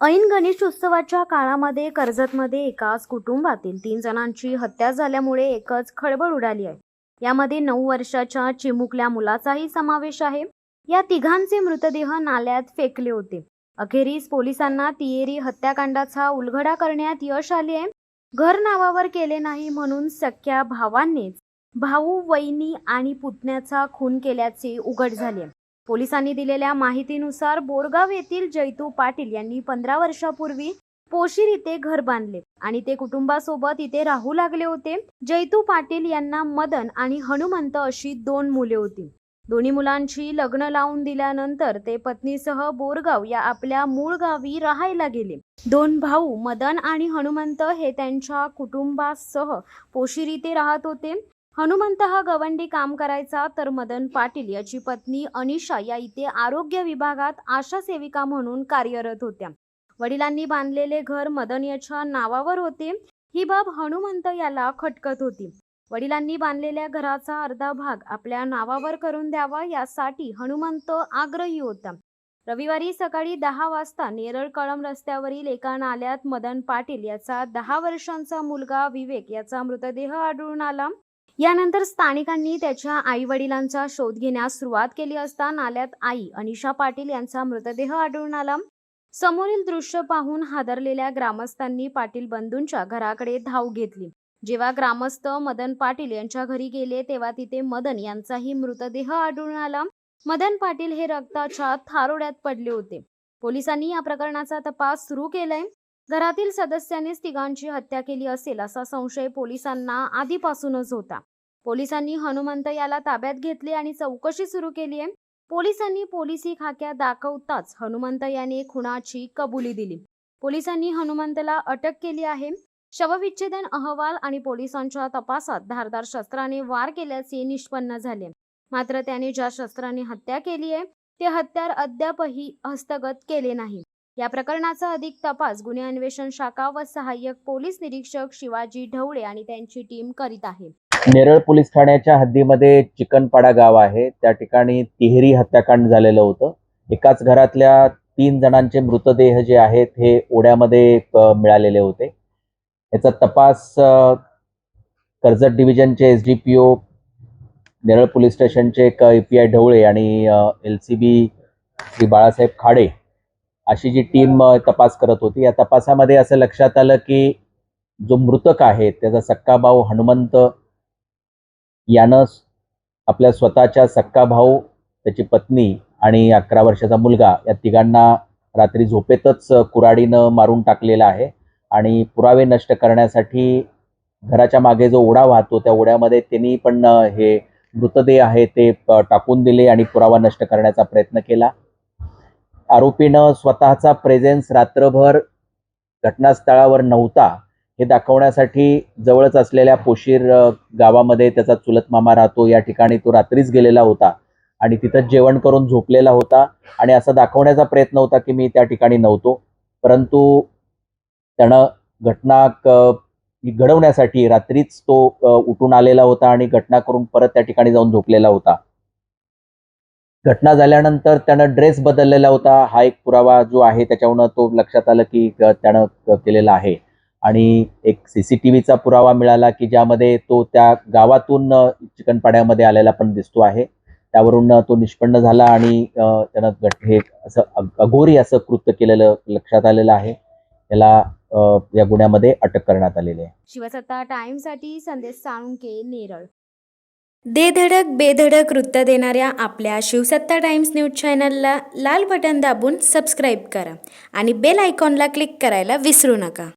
ऐन गणेशोत्सवाच्या काळामध्ये कर्जतमध्ये एकाच कुटुंबातील 3 जणांची हत्या झाल्यामुळे एकच खळबळ उडाली आहे। यामध्ये 9 वर्षाच्या चिमुकल्या मुलाचाही समावेश आहे। या तिघांचे मृतदेह नाल्यात फेकले होते। अखेरीस पोलिसांना तिहेरी हत्याकांडाचा उलगडा करण्यात यश आले आहे। घर नावावर केले नाही म्हणून सख्या भावांनीच भाऊ, वहिनी आणि पुतण्याचा खून केल्याचे उघड झाले। पोलिसांनी दिलेल्या माहितीनुसार बोरगाव येथील जैतू पाटील यांनी 15 वर्षापूर्वी पोशीर इथे घर बांधले आणि ते कुटुंबासोबत इथे राहू लागले होते। जैतू पाटील यांना मदन आणि हनुमंत अशी 2 मुले होती। दोन्ही मुलांची लग्न लावून दिल्यानंतर ते पत्नीसह बोरगाव या आपल्या मूळ गावी राहायला गेले। 2 भाऊ मदन आणि हनुमंत हे त्यांच्या कुटुंबासह पोशीर इथे राहत होते। हनुमंत हा गवंडी काम करायचा, तर मदन पाटील याची पत्नी अनिशा या इथे आरोग्य विभागात आशा सेविका म्हणून कार्यरत होत्या। वडिलांनी बांधलेले घर मदन याच्या नावावर होते। ही बाब हनुमंत याला खटकत होती। वडिलांनी बांधलेल्या घराचा अर्धा भाग आपल्या नावावर करून द्यावा यासाठी हनुमंत आग्रही होता। रविवारी सकाळी 10 वाजता नेरळ कळंब रस्त्यावरील एका नाल्यात मदन पाटील याचा 10 वर्षांचा मुलगा विवेक याचा मृतदेह आढळून आला। यानंतर स्थानिकांनी त्याच्या आई वडिलांचा शोध घेण्यास सुरुवात केली असता नाल्यात आई अनिशा पाटील यांचा मृतदेह आढळून आला। समोरील दृश्य पाहून हादरलेल्या ग्रामस्थांनी पाटील बंधूंच्या घराकडे धाव घेतली। जेव्हा ग्रामस्थ मदन पाटील यांच्या घरी गेले तेव्हा तिथे मदन यांचाही मृतदेह आढळून आला। मदन पाटील हे रक्ताच्या थारोड्यात पडले होते। पोलिसांनी या प्रकरणाचा तपास सुरू केलाय। घरातील सदस्यांनीच तिघांची हत्या केली असेल असा संशय पोलिसांना आधीपासूनच होता। पोलिसांनी हनुमंत याला ताब्यात घेतले आणि चौकशी सुरू केली आहे। पोलिसांनी पोलिसी खाक्या दाखवताच हनुमंत याने खुनाची कबुली दिली। पोलिसांनी हनुमंतला अटक केली आहे। शवविच्छेदन अहवाल आणि पोलिसांच्या तपासात धारदार शस्त्राने वार केल्याचे निष्पन्न झाले। मात्र त्याने ज्या शस्त्राने हत्या केली आहे ते हत्यार अद्यापही हस्तगत केले नाही। या प्रकरणाचा अधिक तपास गुन्हे अन्वेषण शाखा व सहाय्यक पोलीस निरीक्षक शिवाजी ढवळे आणि त्यांची टीम करीत आहे। नेरळ पोलीस ठाण्याच्या हद्दीमध्ये चिकनपाडा गाव आहे। त्या ठिकाणी तिहेरी हत्याकांड झालेलं होतं। एकाच घरातल्या 3 जणांचे मृतदेह जे आहेत हे ओढ्यामध्ये मिळालेले होते। याचा तपास कर्जत डिव्हिजनचे SDPO नेरळ पोलीस स्टेशनचे API ढवळे आणि LCB श्री बाळासाहेब खाडे अशी जी टीम तपास करत होती। या तपासामध्ये असं लक्षात आलं की जो मृतक आहे त्याचा सक्का भाऊ हनुमंत यानं आपल्या स्वतःच्या सक्का भाऊ, त्याची पत्नी आणि 11 वर्षाचा मुलगा या तिघांना रात्री झोपेतच कुऱ्हाडीनं मारून टाकलेला आहे आणि पुरावे नष्ट करण्यासाठी घराच्या मागे जो ओढा वाहतो त्या ओढ्यामध्ये त्यांनी पण हे मृतदेह आहे ते टाकून दिले आणि पुरावा नष्ट करण्याचा प्रयत्न केला। आरोपीनं स्वतःचा प्रेझेन्स रात्रभर घटनास्थळावर नव्हता हे दाखवण्यासाठी जवळच असलेल्या पोशीर गावामध्ये त्याचा चुलत मामा राहतो या ठिकाणी तो रात्रीच गेलेला होता आणि तिथं जेवण करून झोपलेला होता आणि असं दाखवण्याचा प्रयत्न होता की मी त्या ठिकाणी नव्हतो। परंतु त्यानं घटना घडवण्यासाठी रात्रीच तो उठून आलेला होता आणि घटना करून परत त्या ठिकाणी जाऊन झोपलेला होता। घटना झाल्यानंतर त्यानं ड्रेस बदललेला होता। हा एक पुरावा जो आहे त्याच्यावरून तो लक्षात आलं की त्यानं केलेला आहे आणि एक CCTVचा पुरावा मिळाला की ज्यामध्ये तो त्या गावातून चिकनपाड्यामध्ये आलेला पण दिसतो आहे। त्यावरून तो निष्पन्न झाला आणि त्यानं हे असं अघोरी असं कृत्य केलेलं लक्षात आलेलं आहे। त्याला या गुन्ह्यामध्ये अटक करण्यात आलेली आहे। शिवसत्ता टाइम्ससाठी संदेश साळुंके, नेरळ। दे धडक बेधडक वृत्त देणाऱ्या आपल्या शिवसत्ता टाइम्स न्यूज चॅनलला लाल बटन दाबून सबस्क्राईब करा आणि बेल आयकॉनला क्लिक करायला विसरू नका।